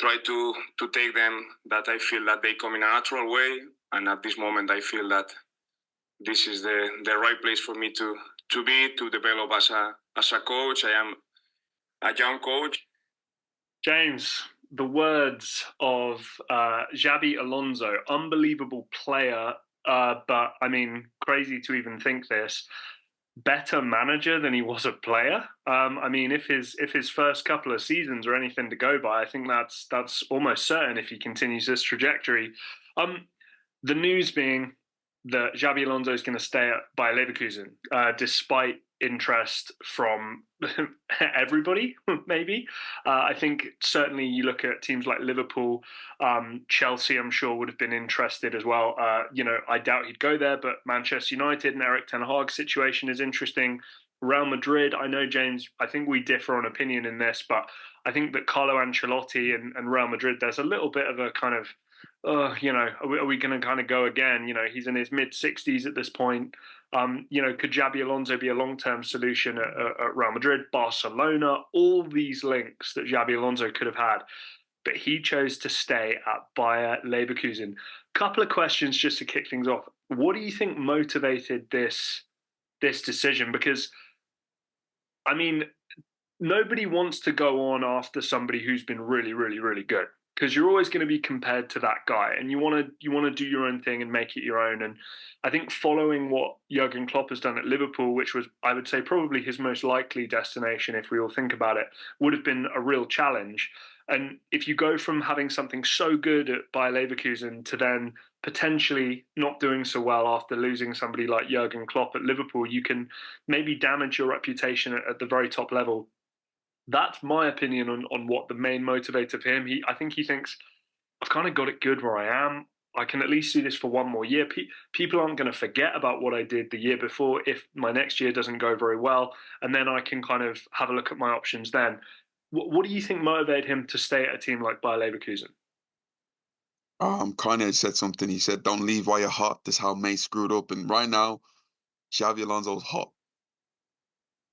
try to take them that I feel that they come in a natural way. And at this moment, I feel that this is the right place for me to develop as a coach. I am a young coach. James, the words of Xabi Alonso, unbelievable player, but I mean, crazy to even think this. Better manager than he was a player. I mean, if his first couple of seasons are anything to go by, I think that's almost certain if he continues this trajectory. The news being that Xabi Alonso is going to stay at Bayer Leverkusen, despite interest from everybody, maybe. I think certainly you look at teams like Liverpool, Chelsea, I'm sure would have been interested as well. I doubt he'd go there, but Manchester United and Eric Ten Hag's situation is interesting. Real Madrid, I know, James, I think we differ on opinion in this, but I think that Carlo Ancelotti and Real Madrid, there's a little bit of a kind of, are we going to kind of go again? He's in his mid-60s at this point. Could Xabi Alonso be a long-term solution at Real Madrid, Barcelona, all these links that Xabi Alonso could have had? But he chose to stay at Bayer Leverkusen. Couple of questions just to kick things off. What do you think motivated this decision? Because, I mean, nobody wants to go on after somebody who's been really, really, really good, because you're always going to be compared to that guy, and you want to do your own thing and make it your own. And I think following what Jurgen Klopp has done at Liverpool, which was, I would say, probably his most likely destination, if we all think about it, would have been a real challenge. And if you go from having something so good at Bayer Leverkusen to then potentially not doing so well after losing somebody like Jurgen Klopp at Liverpool, you can maybe damage your reputation at the very top level. That's my opinion on what the main motivator for him. I think he thinks, I've kind of got it good where I am. I can at least do this for one more year. People aren't going to forget about what I did the year before if my next year doesn't go very well, and then I can kind of have a look at my options then. What do you think motivated him to stay at a team like Bayer Leverkusen? Kanye said something. He said, "Don't leave while you're hot." This is how May screwed up. And right now, Xabi Alonso's hot.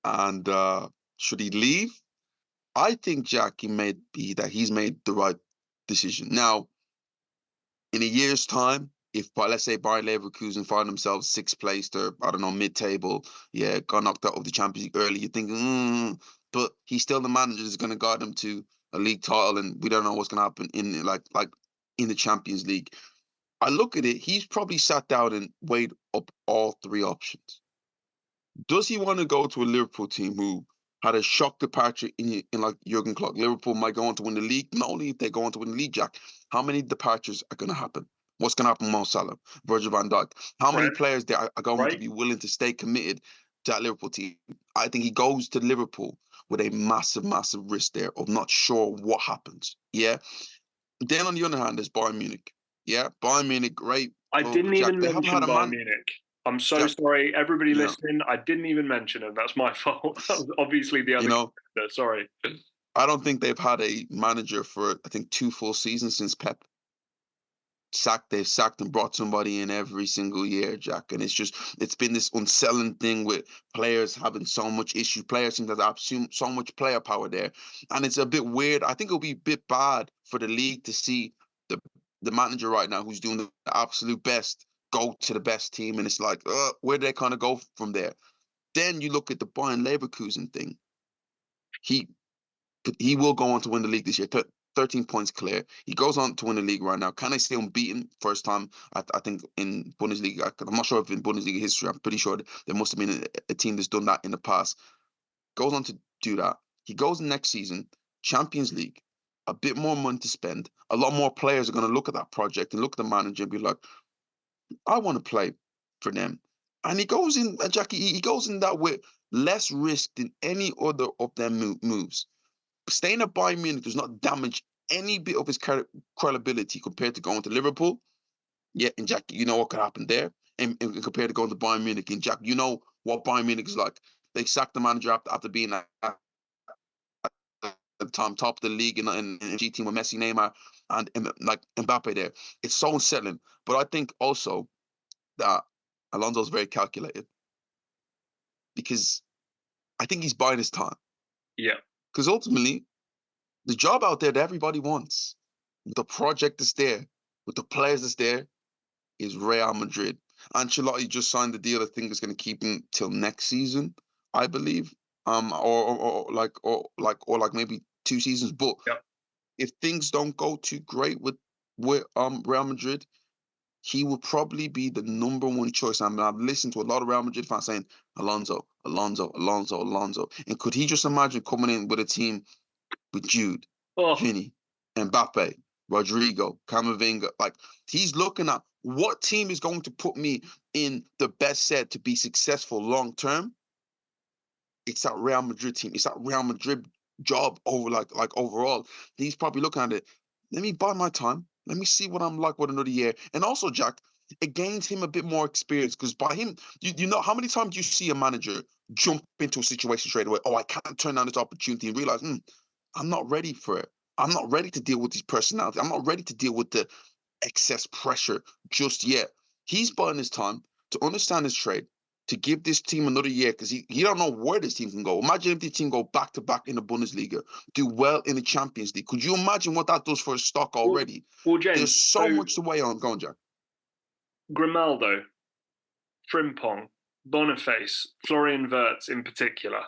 And should he leave? I think, Jack, he's made the right decision. Now, in a year's time, if, let's say, Bayer Leverkusen find themselves sixth place, or I don't know, mid-table, got knocked out of the Champions League early, you think, but he's still the manager that's going to guide them to a league title, and we don't know what's going to happen in like in the Champions League. I look at it, he's probably sat down and weighed up all three options. Does he want to go to a Liverpool team who had a shock departure in like Jurgen Klopp? Liverpool might go on to win the league. Not only if they go on to win the league, Jack, how many departures are going to happen? What's going to happen with Mo Salah, Virgil van Dijk? How many players there are going to be willing to stay committed to that Liverpool team? I think he goes to Liverpool with a massive, massive risk there of not sure what happens. Yeah. Then on the other hand, there's Bayern Munich. Yeah, Bayern Munich, great. I didn't even mention Bayern Munich. I'm so sorry, everybody listening. I didn't even mention him. That's my fault. That was obviously the other. Sorry. I don't think they've had a manager for, I think, 2 full seasons since Pep. They've sacked and brought somebody in every single year, Jack. And it's been this unselling thing with players having so much issue. Players seem to have so much player power there. And it's a bit weird. I think it'll be a bit bad for the league to see the manager right now who's doing the absolute best go to the best team, and it's like, where do they kind of go from there? Then you look at the Bayern Leverkusen thing. He will go on to win the league this year. 13 points clear. He goes on to win the league right now. Can I say unbeaten? First time, I think, in Bundesliga. I'm not sure if in Bundesliga history. I'm pretty sure there must have been a team that's done that in the past. Goes on to do that. He goes next season, Champions League, a bit more money to spend. A lot more players are going to look at that project and look at the manager and be like, I want to play for them. And he goes in, Jackie, he goes in that with less risk than any other of them moves. Staying at Bayern Munich does not damage any bit of his credibility compared to going to Liverpool. Yeah, and Jack, you know what could happen there. And compared to going to Bayern Munich. And Jack, you know what Bayern Munich is like. They sacked the manager after being at the top of the league in G team with Messi, Neymar, and like Mbappe there. It's so unsettling. But I think also that Alonso's very calculated, because I think he's buying his time. Yeah. Because ultimately, the job out there that everybody wants the project that's there, with the players that's there, is Real Madrid. Ancelotti just signed the deal. I think is going to keep him till next season, I believe. Or like maybe 2 seasons. But Yep. if things don't go too great with Real Madrid, he will probably be the number one choice. I mean, I've listened to a lot of Real Madrid fans saying Alonso, Alonso, Alonso, Alonso. And could he just imagine coming in with a team with Jude, Vinny, Mbappe, Rodrigo, Camavinga? Like, he's looking at what team is going to put me in the best set to be successful long term. It's that Real Madrid team. It's that Real Madrid job over like overall. He's probably looking at it. Let me buy my time. Let me see what I'm like with another year. And also, Jack, it gains him a bit more experience because by him, you know, how many times do you see a manager jump into a situation straight away? Oh, I can't turn down this opportunity and realize, I'm not ready for it. I'm not ready to deal with these personalities. I'm not ready to deal with the excess pressure just yet. He's buying his time to understand his trade, to give this team another year because he don't know where this team can go. Imagine if this team go back-to-back in the Bundesliga, do well in the Champions League. Could you imagine what that does for his stock already? Well, James, there's so much to weigh on. Go on, Jack. Grimaldo, Frimpong, Boniface, Florian Wirtz in particular.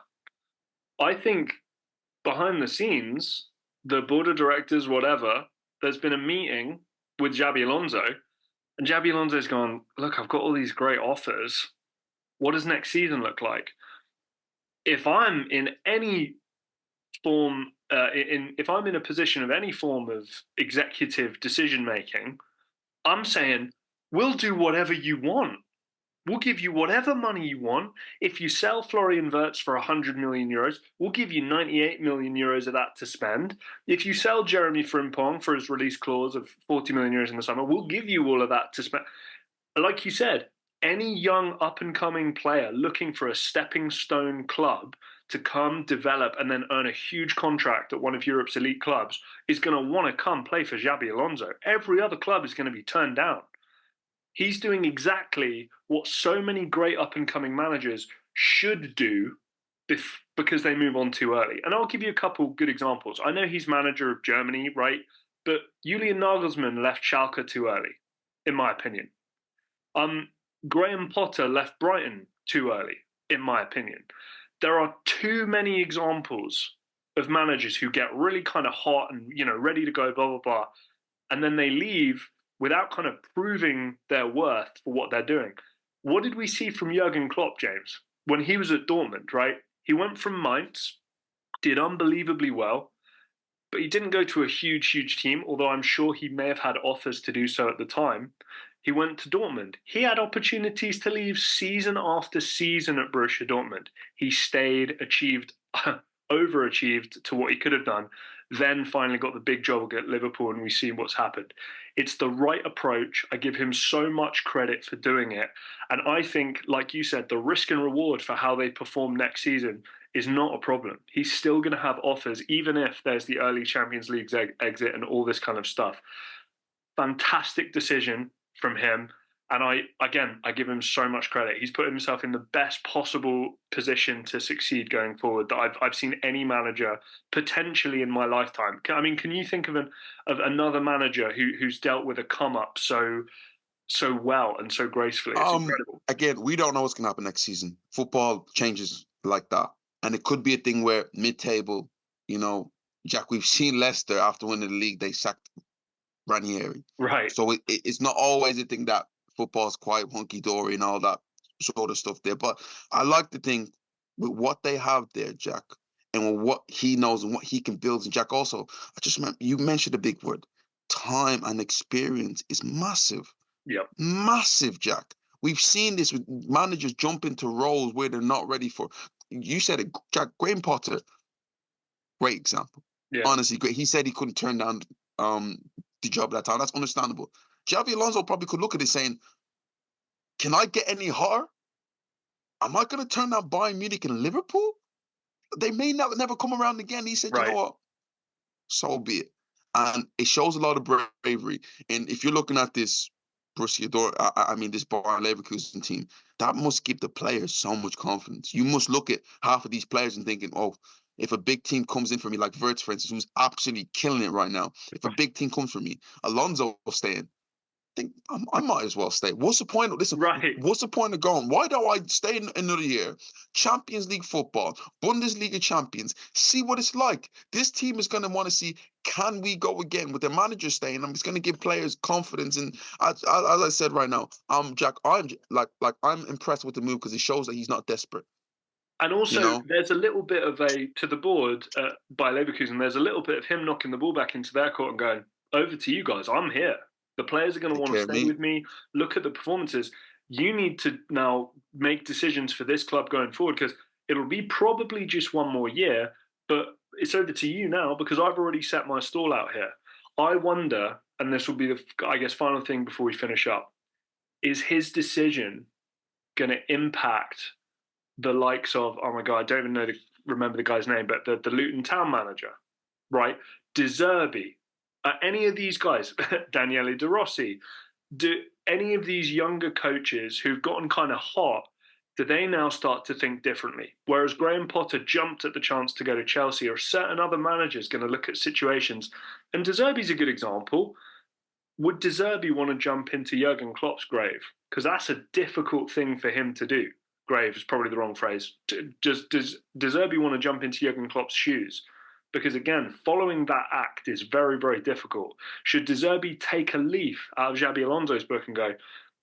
I think behind the scenes, the board of directors, whatever, there's been a meeting with Xabi Alonso, and Xabi Alonso's gone, look, I've got all these great offers. What does next season look like? If I'm in any form, if I'm in a position of any form of executive decision making, I'm saying we'll do whatever you want. We'll give you whatever money you want. If you sell Florian Wirtz for 100 million euros, we'll give you 98 million euros of that to spend. If you sell Jeremy Frimpong for his release clause of 40 million euros in the summer, we'll give you all of that to spend. Like you said, any young up-and-coming player looking for a stepping stone club to come, develop, and then earn a huge contract at one of Europe's elite clubs is going to want to come play for Xabi Alonso. Every other club is going to be turned down. He's doing exactly what so many great up-and-coming managers should do because they move on too early. And I'll give you a couple good examples. I know he's manager of Germany, right? But Julian Nagelsmann left Schalke too early, in my opinion. Graham Potter left Brighton too early, in my opinion. There are too many examples of managers who get really kind of hot and, ready to go, blah, blah, blah. And then they leave without kind of proving their worth for what they're doing. What did we see from Jurgen Klopp, James, when he was at Dortmund, right? He went from Mainz, did unbelievably well, but he didn't go to a huge, huge team, although I'm sure he may have had offers to do so at the time. He went to Dortmund. He had opportunities to leave season after season at Borussia Dortmund. He stayed, overachieved to what he could have done, then finally got the big job at Liverpool, and we've seen what's happened. It's the right approach. I give him so much credit for doing it. And I think, like you said, the risk and reward for how they perform next season is not a problem. He's still going to have offers, even if there's the early Champions League exit and all this kind of stuff. Fantastic decision from him. And I give him so much credit. He's put himself in the best possible position to succeed going forward that I've seen any manager potentially in my lifetime. I mean, can you think of another manager who's dealt with a come up so well and so gracefully? It's incredible. Again, we don't know what's going to happen next season. Football changes like that, and it could be a thing where mid-table, Jack, we've seen Leicester after winning the league, they sacked Ranieri. Right. So it's not always a thing that football's quite hunky-dory and all that sort of stuff there. But I like to think with what they have there, Jack, and with what he knows and what he can build. And Jack, also, you mentioned a big word. Time and experience is massive. Yep. Massive, Jack. We've seen this with managers jump into roles where they're not ready for. You said it, Jack. Graham Potter, great example. Yeah. Honestly, great. He said he couldn't turn down the job at that time. That's understandable. Xabi Alonso probably could look at it saying, can I get any hotter? Am I going to turn down Bayern Munich and Liverpool? They may never come around again. He said, right. You know what? So be it. And it shows a lot of bravery. And if you're looking at this this Bayer Leverkusen team, that must give the players so much confidence. You must look at half of these players and thinking, oh, If a big team comes in for me, like Wirtz, for instance, who's absolutely killing it right now, if a big team comes for me, Alonso will stay in. Think I might as well stay. What's the point? Listen, what's the point of going? Why don't I stay in another year? Champions League football, Bundesliga champions. See what it's like. This team is going to want to see, can we go again with the manager staying? I'm just going to give players confidence. And as I said right now, Jack, I'm impressed with the move because it shows that he's not desperate. And also, there's a little bit of to the board by Leverkusen. There's a little bit of him knocking the ball back into their court and going, over to you guys. I'm here. The players are going to want to stay with me. Look at the performances. You need to now make decisions for this club going forward, because it'll be probably just one more year, but it's over to you now because I've already set my stall out here. I wonder, and this will be the, I guess, final thing before we finish up, is his decision going to impact the likes of, oh my God, I don't even remember the guy's name, but the Luton Town manager, right? De Zerbi. Any of these guys, Daniele De Rossi, do any of these younger coaches who've gotten kind of hot, do they now start to think differently? Whereas Graham Potter jumped at the chance to go to Chelsea, or certain other managers going to look at situations. And De Zerbi's a good example. Would De Zerbi want to jump into Jurgen Klopp's grave? Because that's a difficult thing for him to do. Grave is probably the wrong phrase. Does De Zerbi want to jump into Jurgen Klopp's shoes? Because again, following that act is very, very difficult. Should De Zerbi take a leaf out of Xabi Alonso's book and go,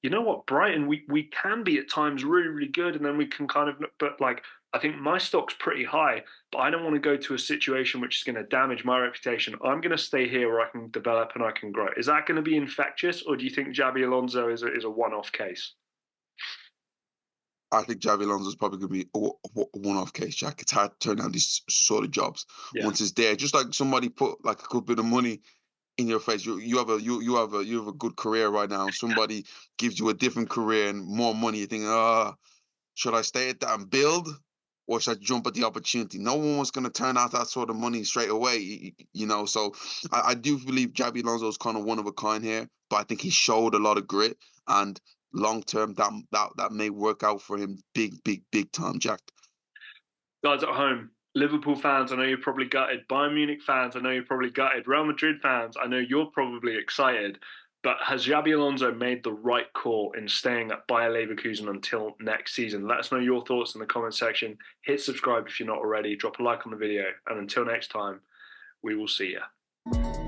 you know what, Brighton, we can be at times really, really good, and then we can kind of, but like, I think my stock's pretty high, but I don't want to go to a situation which is going to damage my reputation. I'm going to stay here where I can develop and I can grow. Is that going to be infectious, or do you think Xabi Alonso is a one-off case? I think Xabi Alonso is probably going to be a one-off case, Jack. It's hard to turn down these sort of jobs once it's there. Just like somebody put like a good bit of money in your face. You have a good career right now. Somebody gives you a different career and more money. You think, should I stay at that and build, or should I jump at the opportunity? No one was going to turn out that sort of money straight away, So I do believe Xabi Alonso is kind of one of a kind here, but I think he showed a lot of grit, and long term, that may work out for him big time, Jack. Guys at home, Liverpool fans, I know you're probably gutted. Bayern Munich fans, I know you're probably gutted. Real Madrid fans, I know you're probably excited. But has Xabi Alonso made the right call in staying at Bayer Leverkusen until next season? Let us know your thoughts in the comment section. Hit subscribe if you're not already. Drop a like on the video. And until next time, we will see you.